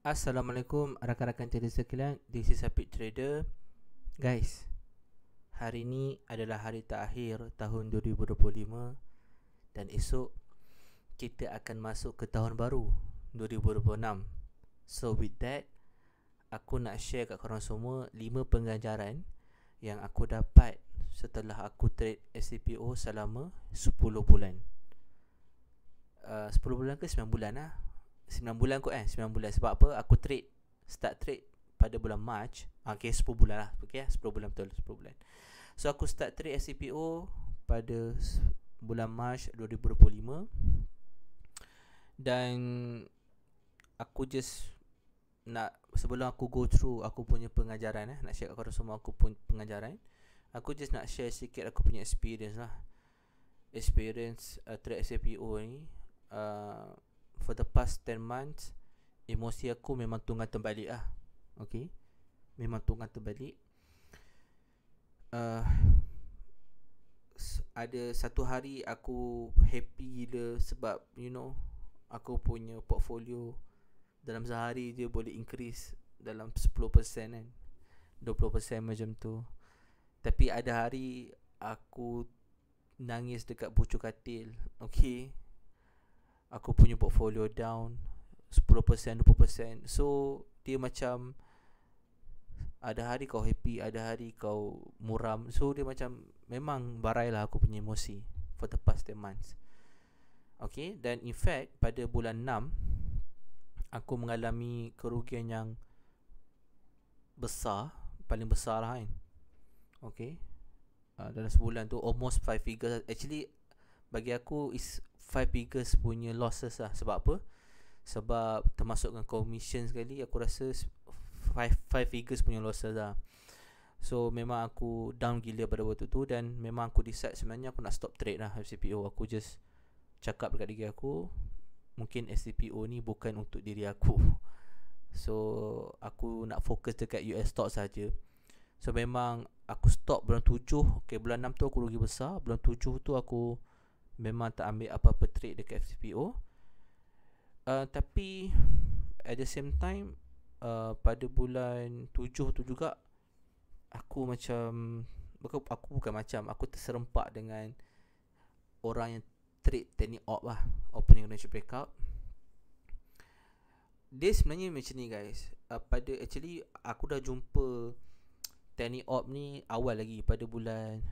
Assalamualaikum rakan-rakan trader sekalian. This is Apik Trader. Guys, hari ini adalah hari terakhir tahun 2025 dan esok kita akan masuk ke tahun baru 2026. So with that, aku nak share kat korang semua 5 pengajaran yang aku dapat setelah aku trade SCPO selama 10 bulan. 10 bulan ke 9 bulan lah. 9 bulan kot 9 bulan. Sebab apa? Aku start trade pada bulan March. Okay, 10 bulan lah. Okay, 10 bulan betul, 10 bulan. So aku start trade SCPO pada bulan March 2025. Dan aku just nak, sebelum aku go through aku punya pengajaran nak share kat korang semua aku punya pengajaran, aku just nak share sikit aku punya experience lah. Experience trade SCPO ni, for the past 10 months, emosi aku memang tunggang terbalik lah. Okay, memang tunggang terbalik. Ada satu hari aku happy gila sebab aku punya portfolio dalam sehari je boleh increase dalam 10% kan, 20% macam tu. Tapi ada hari aku nangis dekat pucuk katil. Okay, aku punya portfolio down 10%, 20%. So dia macam ada hari kau happy, ada hari kau muram. So dia macam memang barai lah aku punya emosi for the past 10 months. Okay, dan in fact pada bulan 6 aku mengalami kerugian yang besar, paling besar lah kan. Okay, dalam sebulan tu almost 5 figures. Actually bagi aku is 5 figures punya losses lah. Sebab apa? Sebab termasuk dengan commission sekali, aku rasa 5 figures punya losses lah. So memang aku down gila pada waktu tu. Dan memang aku decide sebenarnya aku nak stop trade lah SCPO. Aku just cakap dekat diri aku, mungkin SCPO ni bukan untuk diri aku. So aku nak fokus dekat US stock saja. So memang aku stop bulan 7. Okay, bulan 6 tu aku rugi besar. Bulan 7 tu aku memang tak ambil apa-apa trade dekat FCPO. Tapi at the same time, pada bulan 7 tu juga aku aku terserempak dengan orang yang trade teknik op lah, opening range breakout. Dia sebenarnya macam ni guys. Actually aku dah jumpa teknik op ni awal lagi pada bulan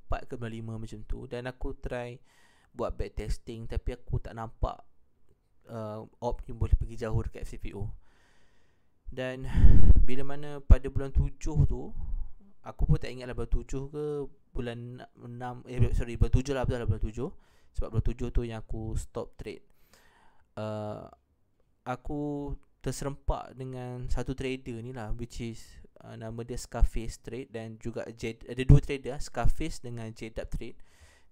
4 ke bulan 5 macam tu. Dan aku try buat backtesting, tapi aku tak nampak op ni boleh pergi jauh dekat FCPO. Dan bila mana pada bulan 7 tu, aku pun tak ingat lah bulan 7 ke bulan 6, bulan 7 lah, betul lah bulan 7. Sebab bulan 7 tu yang aku stop trade. Aku terserempak dengan satu trader ni lah, which is nama dia Scarface Trade. Dan juga ada dua trader, Scarface dengan JDub Trade.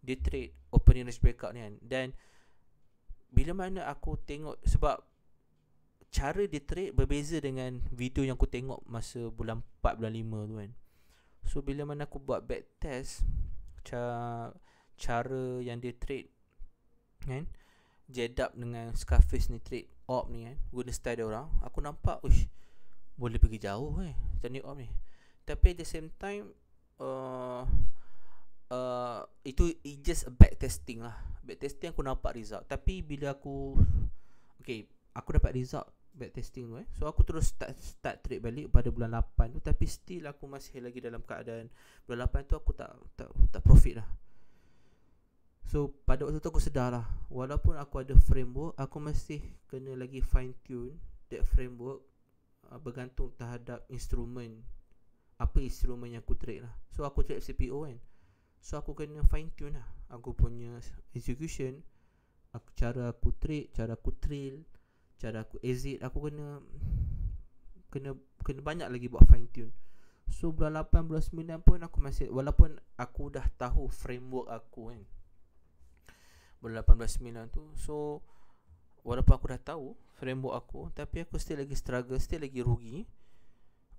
Dia trade opening range breakout ni kan. Dan bila mana aku tengok, sebab cara dia trade berbeza dengan video yang aku tengok masa bulan 4, bulan 5 tu kan. So bila mana aku buat backtest cara yang dia trade kan, JDub dengan Scarface ni trade op ni kan, guna style dia orang, aku nampak boleh pergi jauh teknik op ni. Tapi at the same time, itu just a backtesting lah. Backtesting aku nampak result. Tapi bila aku dapat result backtesting tu so aku terus start trade balik pada bulan 8 tu. Tapi still aku masih lagi dalam keadaan bulan 8 tu aku tak profit lah. So pada waktu tu aku sedar lah, walaupun aku ada framework, aku masih kena lagi fine tune that framework, bergantung terhadap instrumen, apa instrumen yang aku trade lah. So aku trade CPO kan, so aku kena fine tune lah aku punya execution, cara aku trade, cara aku trail, cara aku exit. Aku kena banyak lagi buat fine tune. So bulan 8, bulan 9 pun aku masih, walaupun aku dah tahu framework aku kan, bulan 8, bulan 9 tu, so walaupun aku dah tahu framework aku, tapi aku still lagi struggle, still lagi rugi.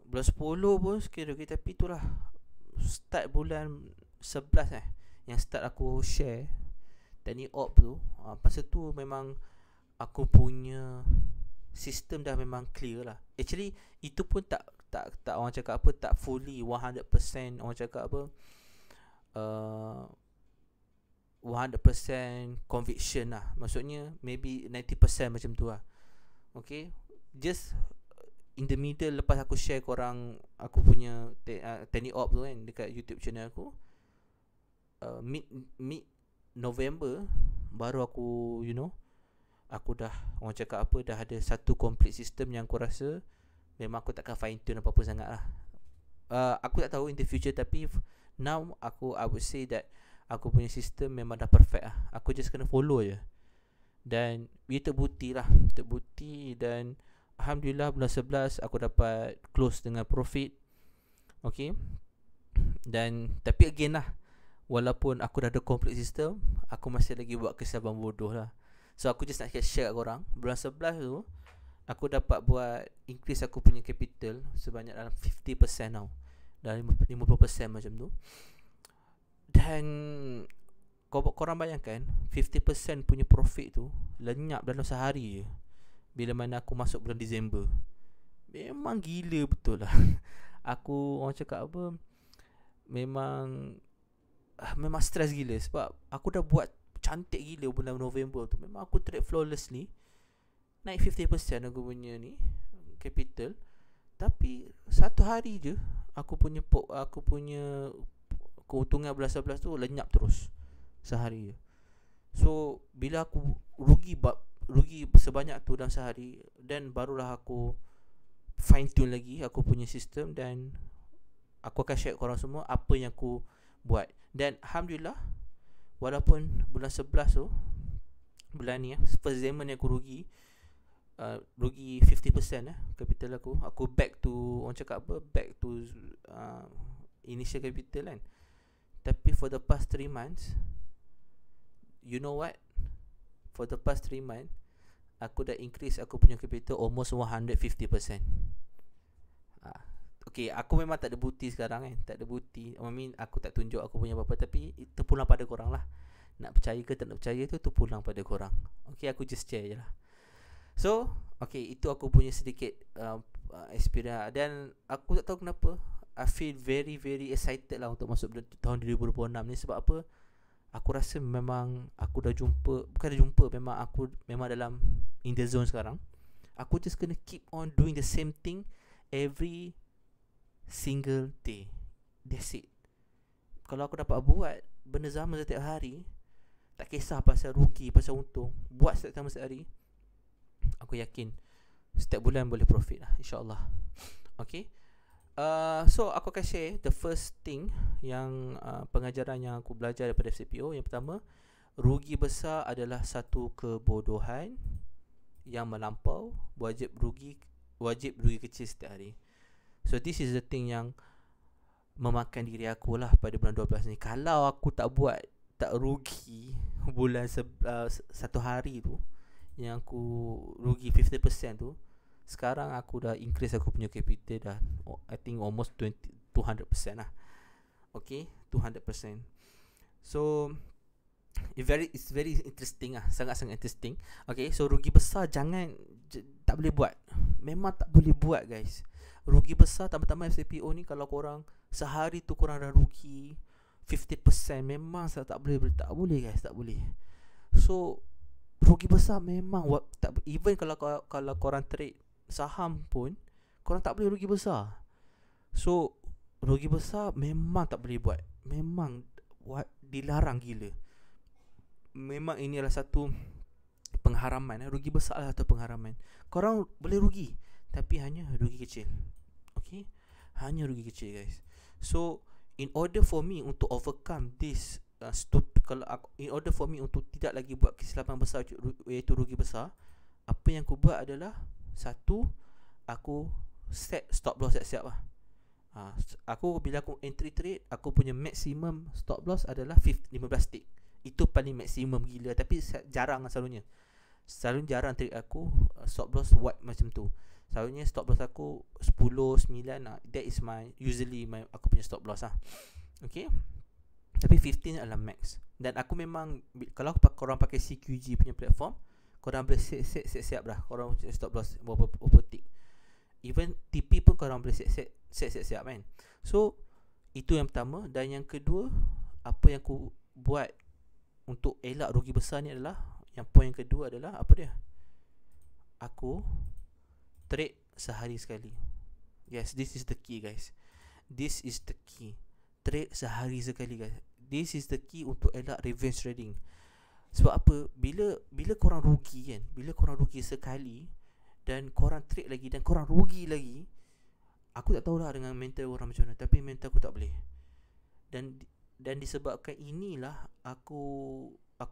Bulan 10 pun sikit rugi. Tapi itulah start bulan 11 yang start aku share teknik op tu. Masa tu memang aku punya sistem dah memang clear lah. Actually itu pun tak orang cakap apa, tak fully 100% orang cakap apa, 100% conviction lah. Maksudnya maybe 90% macam tu lah. Okay, just in the middle, lepas aku share korang aku punya teknik op tu kan dekat YouTube channel aku, mid November baru aku aku dah orang cakap apa, dah ada satu complete system yang aku rasa memang aku takkan fine tune apa-apa sangat lah. Aku tak tahu in the future, tapi now I would say that aku punya sistem memang dah perfect lah. Aku just kena follow je, dan dia terbukti dan alhamdulillah bulan 11 aku dapat close dengan profit. Okay, dan tapi again lah, walaupun aku dah ada complete system, aku masih lagi buat kesalahan bodoh lah. So aku just nak share kat korang, bulan 11 tu aku dapat buat increase aku punya capital sebanyak dalam 50% tau, dalam 50% macam tu. Dan korang bayangkan 50% punya profit tu lenyap dalam sehari je, bila mana aku masuk bulan Disember. Memang gila betul lah. Aku orang cakap apa, memang stress gila, sebab aku dah buat cantik gila bulan November tu. Memang aku trade flawlessly, naik 50% aku punya ni capital. Tapi satu hari je aku punya keuntungan bulan 11 tu lenyap terus sehari je. So bila aku rugi sebanyak tu dalam sehari, dan barulah aku fine tune lagi aku punya sistem, dan aku akan share korang semua apa yang aku buat. Dan alhamdulillah, walaupun bulan 11 tu, bulan ni first zaman yang aku rugi 50% capital aku back to, orang cakap apa, back to initial capital kan. Tapi for the past 3 months, you know what, for the past 3 months aku dah increase aku punya capital almost 150%. Okay, aku memang tak ada bukti sekarang kan, tak ada bukti, aku tak tunjuk aku punya apa-apa, tapi terpulang pada korang lah. Nak percaya ke tak nak percaya tu terpulang pada korang. Okay, aku just share je lah. So okay, itu aku punya sedikit experience. Dan aku tak tahu kenapa I feel very very excited lah untuk masuk tahun 2026 ni. Sebab apa? Aku rasa memang aku dah jumpa, memang aku memang dalam in the zone sekarang. Aku just kena keep on doing the same thing every single day. That's it. Kalau aku dapat buat benda sama setiap hari, tak kisah pasal rugi, pasal untung, buat setiap hari, aku yakin setiap bulan boleh profit lah, InsyaAllah. Okay, so aku akan share the first thing yang pengajaran yang aku belajar daripada FCPO. Yang pertama, rugi besar adalah satu kebodohan yang melampau. Wajib rugi kecil setiap hari. So this is the thing yang memakan diri aku lah pada bulan 12 ni. Kalau aku tak rugi bulan satu hari tu, yang aku rugi 50% tu, sekarang aku dah increase aku punya capital dah, I think almost 200% lah. Okay, 200%. So it's very interesting lah, sangat-sangat interesting. Okay, so rugi besar tak boleh buat. Memang tak boleh buat guys. Rugi besar, tambah-tambah FCPO ni, kalau korang sehari tu korang dah rugi 50%, memang saya tak boleh guys, tak boleh. So rugi besar memang even kalau korang trade saham pun, korang tak boleh rugi besar. So rugi besar memang tak boleh buat. Memang dilarang gila. Memang ini adalah satu pengharaman. Rugi besar adalah satu pengharaman. Korang boleh rugi, tapi hanya rugi kecil. Okay, hanya rugi kecil guys. So in order for me untuk overcome this in order for me untuk tidak lagi buat kesilapan besar, iaitu rugi besar, apa yang aku buat adalah, satu, aku set stop loss siap-siap lah. Bila aku entry trade, aku punya maximum stop loss adalah 15 tick. Itu paling maksimum gila. Tapi jarang selalunya jarang trade aku stop loss wide macam tu. Selalunya stop loss aku 10, 9 that is usually aku punya stop loss lah. Okay, tapi 15 adalah max. Dan aku memang, kalau korang pakai CQG punya platform, korang boleh siap dah. Korang stop loss berapa tick. Even TP pun korang boleh siap kan. So itu yang pertama. Dan yang kedua, apa yang aku buat untuk elak rugi besar ni adalah, yang point yang kedua adalah apa dia? Aku trade sehari sekali. Yes, this is the key guys. This is the key. Trade sehari sekali guys. This is the key untuk elak revenge trading. Sebab apa? Bila korang rugi kan, bila korang rugi sekali dan korang trade lagi dan korang rugi lagi, aku tak tahulah dengan mental orang macam mana, tapi mental aku tak boleh. Dan disebabkan inilah aku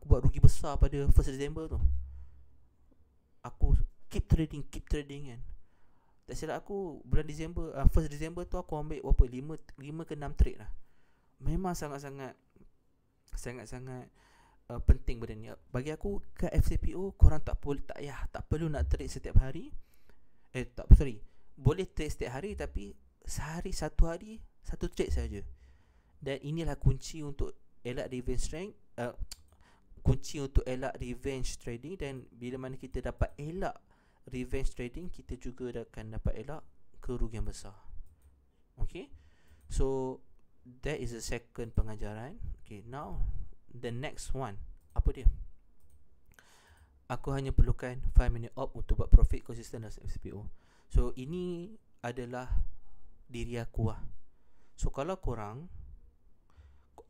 buat rugi besar pada 1 December tu. Aku keep trading kan. Tak silap aku bulan Disember, 1 December tu aku ambil berapa? 5 ke 6 trade lah. Memang sangat-sangat penting benda ni. Bagi aku kat FCPO, korang tak perlu nak trade setiap hari. Boleh trade setiap hari, tapi satu hari satu trade saja. Dan inilah kunci untuk elak revenge strength, kunci untuk elak revenge trading. Dan bila mana kita dapat elak revenge trading, kita juga akan dapat elak kerugian besar. Okay, so that is the second pengajaran. Okay, now the next one, apa dia? Aku hanya perlukan 5 minute op untuk buat profit konsisten dalam FCPO. So ini adalah diri aku lah. So kalau korang,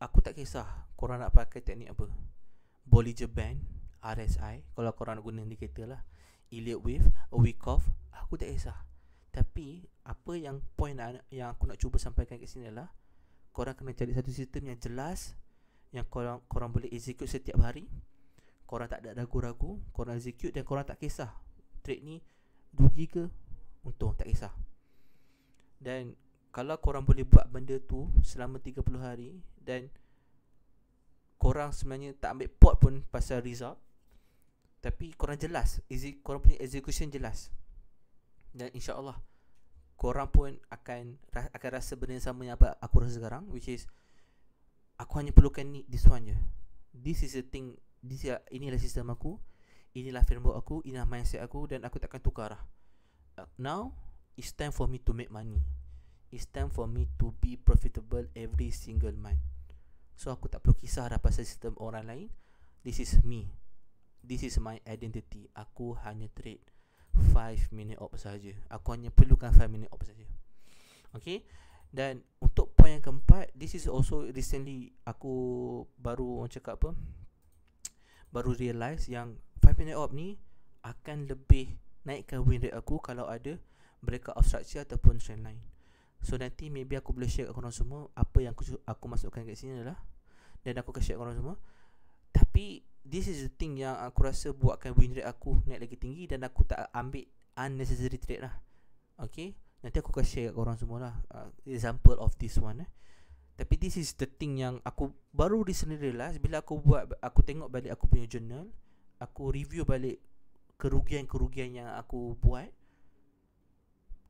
aku tak kisah korang nak pakai teknik apa, Bollinger Band, RSI, kalau korang nak guna indikator lah, Elliott Wave, a week off, aku tak kisah. Tapi apa yang point yang aku nak cuba sampaikan kat sini adalah, korang kena cari satu sistem yang jelas, yang korang boleh execute setiap hari. Korang tak ada ragu-ragu, korang execute dan korang tak kisah trade ni rugi ke untung, tak kisah. Dan kalau korang boleh buat benda tu selama 30 hari dan korang sebenarnya tak ambil pot pun pasal result, tapi korang jelas, korang punya execution jelas, dan insyaAllah korang pun akan rasa benda yang sama yang apa aku rasa sekarang, which is aku hanya perlukan this one je. This is the thing, inilah sistem aku, inilah framework aku, inilah mindset aku, dan aku takkan tukar lah. Now it's time for me to make money. It's time for me to be profitable every single month. So aku tak perlu kisah dah pasal sistem orang lain. This is me, this is my identity. Aku hanya trade 5 minute op saja. Aku hanya perlukan 5 minute op saja. Okay. Dan untuk point yang keempat, this is also recently aku baru cakap apa, baru realise yang 5 minute op ni akan lebih naikkan win rate aku kalau ada breakout of structure ataupun trend line. So nanti maybe aku boleh share kat korang semua apa yang aku masukkan kat sini adalah, dan aku akan share kat korang semua. Tapi this is the thing yang aku rasa buatkan win rate aku naik lagi tinggi, dan aku tak ambil unnecessary trade lah. Okay, nanti aku akan share kat korang semua lah example of this one. Tapi this is the thing yang aku baru recently realise. Bila aku tengok balik aku punya journal, aku review balik kerugian-kerugian yang aku buat,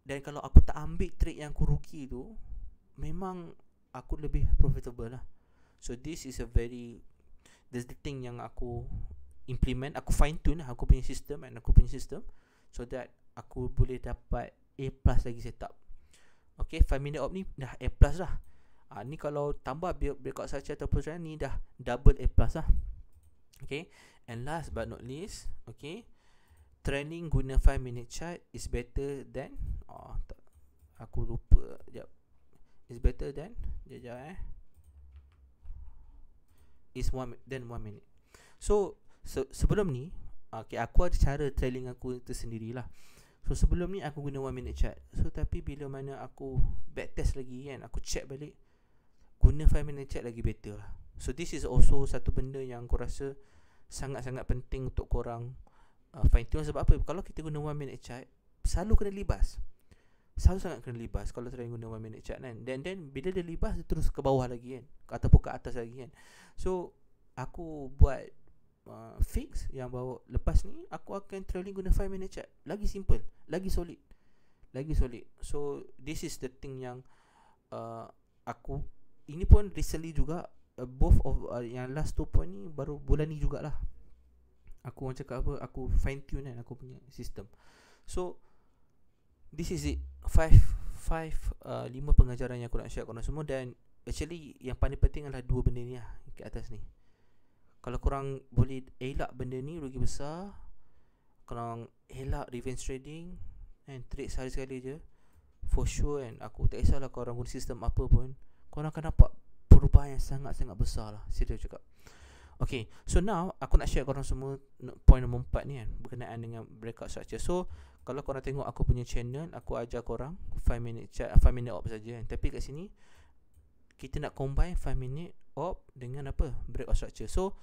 dan kalau aku tak ambil trade yang aku rugi tu, memang aku lebih profitable lah. So this is that's the thing yang aku implement, aku fine tune lah aku punya sistem, so that aku boleh dapat A+ lagi setup. Okay, 5 minute op ni dah A+ lah. Ni kalau tambah breakout structure ataupun trend ni dah double A+ lah. Okay, and last but not least, okay, trending guna 5 minute chart is better than aku lupa sekejap. Is better than is one minute. So sebelum ni, okay, aku ada cara trailing aku tersendirilah. So sebelum ni aku guna 1 minute chart. So tapi bila mana aku backtest lagi kan, aku check balik, guna 5 minute chart lagi better lah. So this is also satu benda yang aku rasa sangat-sangat penting untuk korang fine tune. Sebab apa? Kalau kita guna 1 minute chart, selalu kena libas, selalu sangat kena libas kalau try guna 1 minute chart kan. Then bila dia libas, dia terus ke bawah lagi kan, ataupun ke atas lagi kan. So aku buat fix yang bawa lepas ni, aku akan trailing guna 5 minute chart. Lagi simple, lagi solid. So this is the thing yang aku, ini pun recently juga, both of yang last 2 point ni baru bulan ni jugalah Aku orang cakap apa, aku fine tune kan aku punya sistem. So this is it, 5 pengajaran yang aku nak share korang semua. Dan actually yang paling penting adalah 2 benda ni lah kat atas ni. Kalau korang boleh elak benda ni, rugi besar. Korang elak revenge trading and trade sekali-sekali je, for sure kan, aku tak kisahlah korang guna sistem apa pun, korang akan dapat perubahan yang sangat-sangat besar lah, serius cakap. Okay, so now aku nak share korang semua point nombor 4 ni kan, berkenaan dengan breakout structure. So kalau korang tengok aku punya channel, aku ajar korang 5 minute chart, 5 minute op saja kan. Tapi kat sini kita nak combine 5 minute op dengan apa, breakout structure. So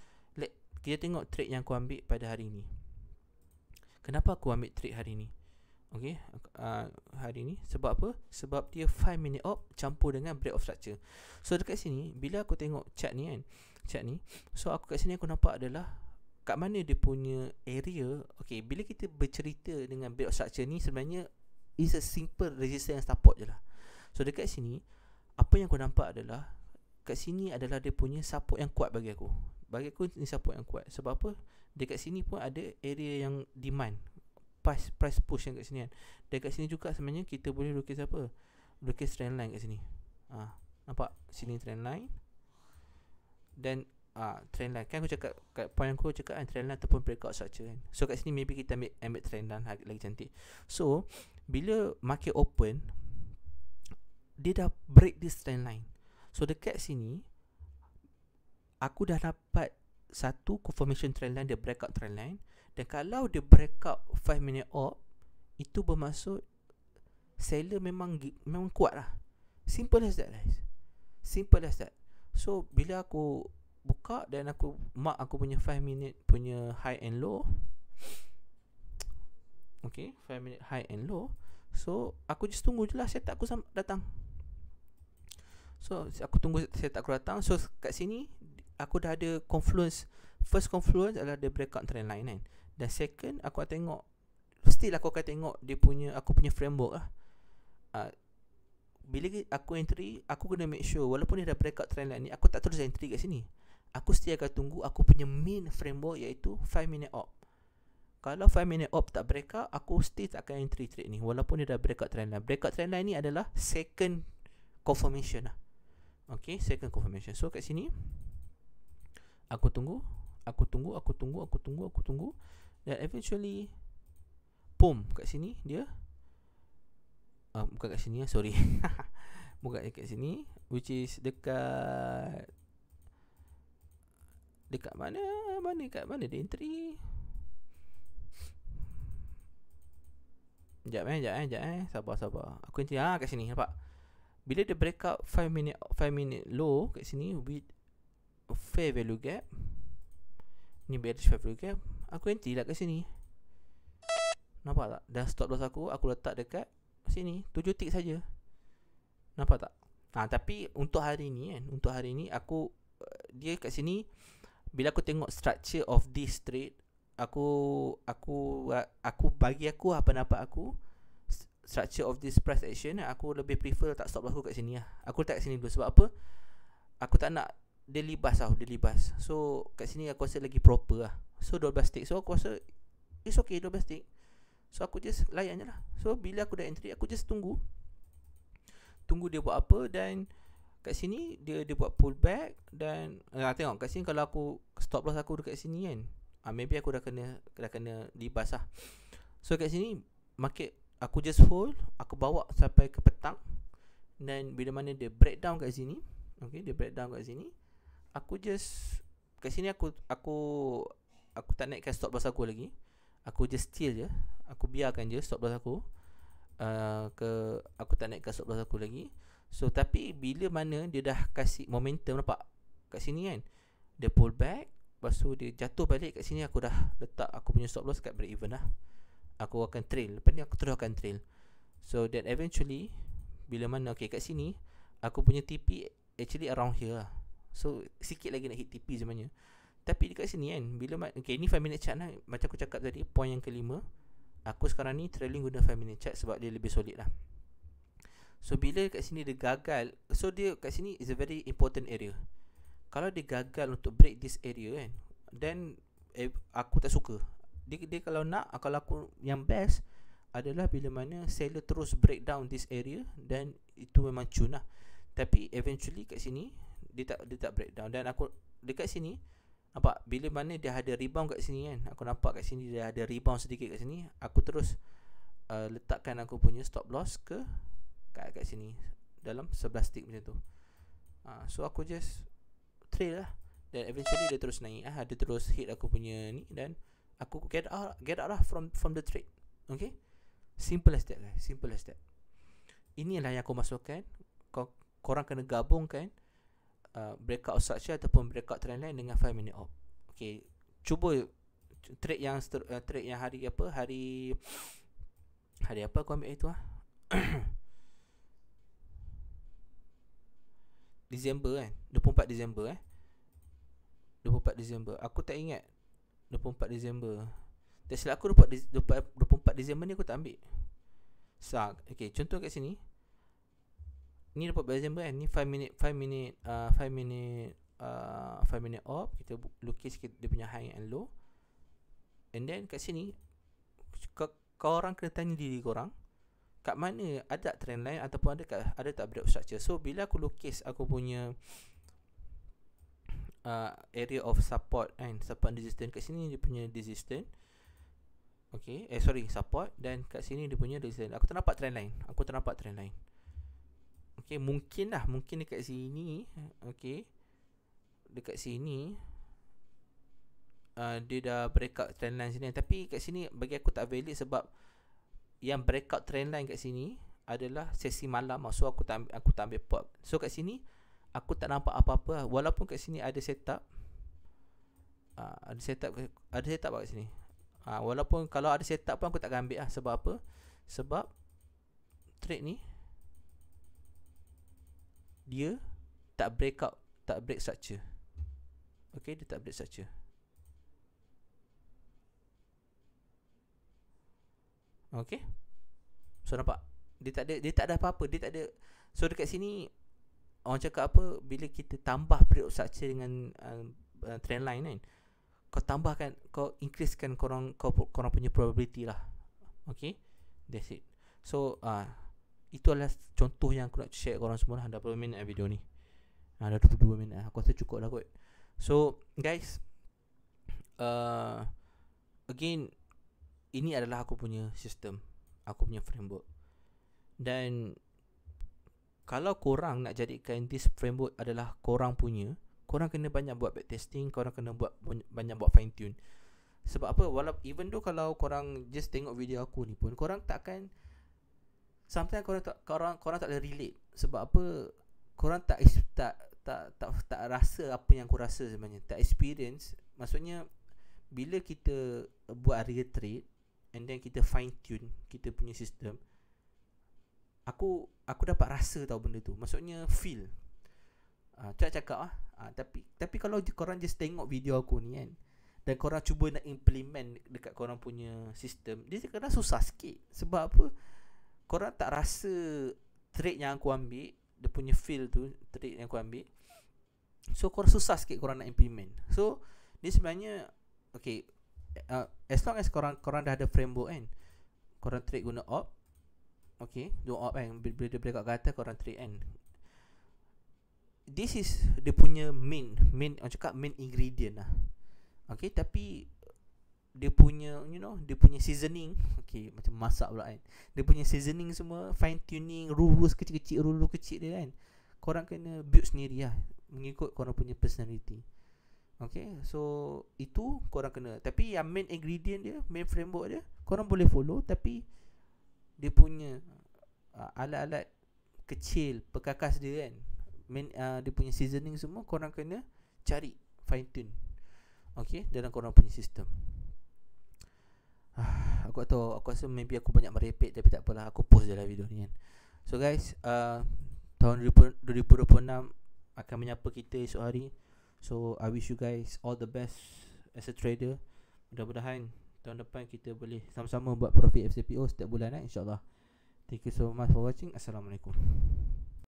kita tengok trade yang aku ambil pada hari ni. Kenapa aku ambil trade hari ni? Okay, hari ni sebab apa? Sebab dia 5 minute op campur dengan breakout structure. So dekat sini bila aku tengok chart ni kan, chart ni, so aku kat sini aku nampak adalah kat mana dia punya area. Okay, bila kita bercerita dengan breakout structure ni, sebenarnya is a simple resistance and support je lah. So dekat sini apa yang aku nampak adalah kat sini adalah dia punya support yang kuat bagi aku. Bagi aku ni support yang kuat. Sebab apa? Dekat sini pun ada area yang demand, price push yang kat sini kan. Dan kat sini juga sebenarnya kita boleh lukis apa? Lukis trend line kat sini. Nampak? Sini trend line. Dan trend line. Kan aku cakap kat point aku cakap kan, trend line ataupun breakout structure kan. So kat sini maybe kita ambil trend line lagi cantik. So bila market open, dia dah break this trend line. So dekat sini aku dah dapat satu confirmation trend line, dia breakout trend line. Dan kalau dia breakout 5 minute op, itu bermaksud seller memang kuat lah. Simple as that guys. Simple as that. So bila aku buka dan aku mark aku punya 5 minute punya high and low. Okay, 5 minute high and low. So aku just tunggu je lah setup aku datang. So aku tunggu setup aku datang. So kat sini aku dah ada confluence. First confluence adalah the breakout trend line kan. Dan second aku akan tengok, still aku akan tengok dia punya, aku punya framework lah. Bila aku entry, aku kena make sure walaupun dia dah breakout trend line ni, aku tak terus entry kat sini. Aku still akan tunggu aku punya main framework, iaitu 5 minute op. Kalau 5 minute op tak breakout, aku still tak akan entry trade ni walaupun dia dah breakout trend line. Breakout trend line ni adalah second confirmation lah. Okay, second confirmation. So kat sini aku tunggu. Dan eventually boom, kat sini dia bukan kat sini lah, sorry. Bukan kat sini, which is dekat mana dia entry. Sekejap sabar. Aku entry kat sini, nampak? Bila dia breakout 5 minute low kat sini with fair value gap, ni bearish fair value gap, aku entry lah kat sini. Nampak tak? Dan stop loss aku letak dekat sini 7 tick saja. Nampak tak? Tapi untuk hari ni aku dia kat sini, bila aku tengok structure of this trade, aku bagi aku pendapat aku, structure of this price action, aku lebih prefer tak stop loss aku kat sini lah. Aku letak kat sini dulu. Sebab apa? Aku tak nak dia libas. So kat sini aku rasa lagi proper lah. So 12 tick. So aku rasa it's okay 12 tick. So aku just layan je lah. So bila aku dah entry, aku just tunggu dia buat apa. Dan kat sini dia buat pullback. Dan tengok kat sini, kalau aku stop loss aku dekat sini kan, maybe aku dah kena libas lah. So kat sini market aku just hold, aku bawa sampai ke petang. Dan bila mana dia breakdown kat sini, okay, dia breakdown kat sini, aku just kat sini aku tak naikkan stop loss aku lagi. Aku just steal je. Aku biarkan je stop loss aku. Aku tak naikkan stop loss aku lagi. So tapi bila mana dia dah kasih momentum, nampak kat sini kan, dia pull back, lepas tu dia jatuh balik kat sini, aku dah letak aku punya stop loss kat break even lah. Aku akan trail. Lepas ni aku terus akan trail. So that eventually bila mana, okay, kat sini aku punya TP actually around here lah. So sikit lagi nak hit TP sebenarnya. Tapi dekat sini kan, bila okay, ni 5 minute chart lah. Macam aku cakap tadi, point yang kelima, aku sekarang ni trailing guna 5 minute chart sebab dia lebih solid lah. So bila kat sini dia gagal, so dia kat sini is a very important area. Kalau dia gagal untuk break this area kan, then aku tak suka. Dia kalau aku yang best adalah bila mana seller terus break down this area, dan itu memang cun lah. Tapi eventually kat sini dia tak break down, dan aku dekat sini nampak bila mana dia ada rebound kat sini kan. Aku nampak kat sini dia ada rebound sedikit kat sini. Aku terus letakkan aku punya stop loss kat sini dalam 11 tick macam tu. So aku just trade lah, dan eventually dia terus naik dia terus hit aku punya ni, dan aku get out lah from the trade. Okay, simple as that guys, simple as that. Inilah yang aku masukkan. Korang kena gabungkan breakout structure ataupun breakout trendline dengan 5 minute op. Okay, cuba trade yang hari apa aku ambil itu Disember kan, 24 Disember 24 Disember. Aku tak ingat 24 Disember. Tak silap aku 24 Disember ni aku tak ambil. Okay, contoh kat sini. Ni 24 Disember kan. Ni 5 minute op. Kita lukis dia punya high and low. And then kat sini korang kena tanya diri korang, kat mana ada trend line ataupun ada tak break structure. So bila aku lukis aku punya area of support and support resistance, kat sini dia punya resistance. Okay, support, dan kat sini dia punya resistance. Aku tak nampak trend line. Okay, mungkin dekat sini. Okay, dekat sini dia dah breakout trend line sini. Tapi kat sini bagi aku tak valid, sebab yang breakout trend line kat sini adalah sesi malam. So aku tak ambil pot. So kat sini aku tak nampak apa-apa, walaupun kat sini ada setup. Ada setup kat sini. Walaupun kalau ada setup pun aku tak akan ambil sebab apa? Sebab trade ni dia tak break structure. Okay, dia tak break structure. Okay, so nampak dia tak ada apa-apa, dia tak ada. So dekat sini orang cakap apa, bila kita tambah break structure dengan trend line kan, kau tambahkan, kau increasekan korang punya probability lah. Okay, that's it. So itu adalah contoh yang aku nak share korang semua lah. Dah berapa minit video ni? Dah 22 minit. Aku rasa cukup lah kot. So guys, again, ini adalah aku punya sistem, aku punya framework. Dan kalau korang nak jadikan this framework adalah korang punya, korang kena banyak buat backtesting, korang kena banyak buat fine tune. Sebab apa? Even though kalau korang just tengok video aku ni pun, korang takkan, sometimes korang tak boleh relate. Sebab apa? Korang tak rasa apa yang aku rasa sebenarnya, tak experience. Maksudnya bila kita buat real trade and then kita fine tune kita punya sistem, aku dapat rasa tau benda tu. Maksudnya feel. Cakap tapi kalau korang just tengok video aku ni kan, dan korang cuba nak implement dekat korang punya sistem, dia kadang susah sikit. Sebab apa? Korang tak rasa trade yang aku ambil, dia punya feel tu, trade yang aku ambil. So korang susah sikit korang nak implement. So dia sebenarnya okay, as long as korang dah ada framework kan, korang trade guna op. Okay, guna op kan, bila dia breakout ke atas korang trade kan. This is dia punya main orang cakap main ingredient lah. Okay, tapi dia punya dia punya seasoning, okay, macam masak pula kan, dia punya seasoning semua, fine tuning, rules kecil-kecil, rule kecil dia kan, korang kena build sendiri lah, mengikut korang punya personality. Okay, so itu korang kena. Tapi yang main ingredient dia, main framework dia, korang boleh follow. Tapi dia punya alat-alat kecil, perkakas dia kan, dia punya seasoning semua, korang kena cari, fine tune. Okay, dalam korang punya sistem. Aku tak tahu, aku rasa maybe aku banyak merepek, tapi tak apalah, aku post je lah video ni kan. So guys, tahun 2026 akan menyapa kita esok hari. So I wish you guys all the best as a trader. Mudah-mudahan tahun depan kita boleh sama-sama buat profit FCPO setiap bulan InsyaAllah. Thank you so much for watching. Assalamualaikum.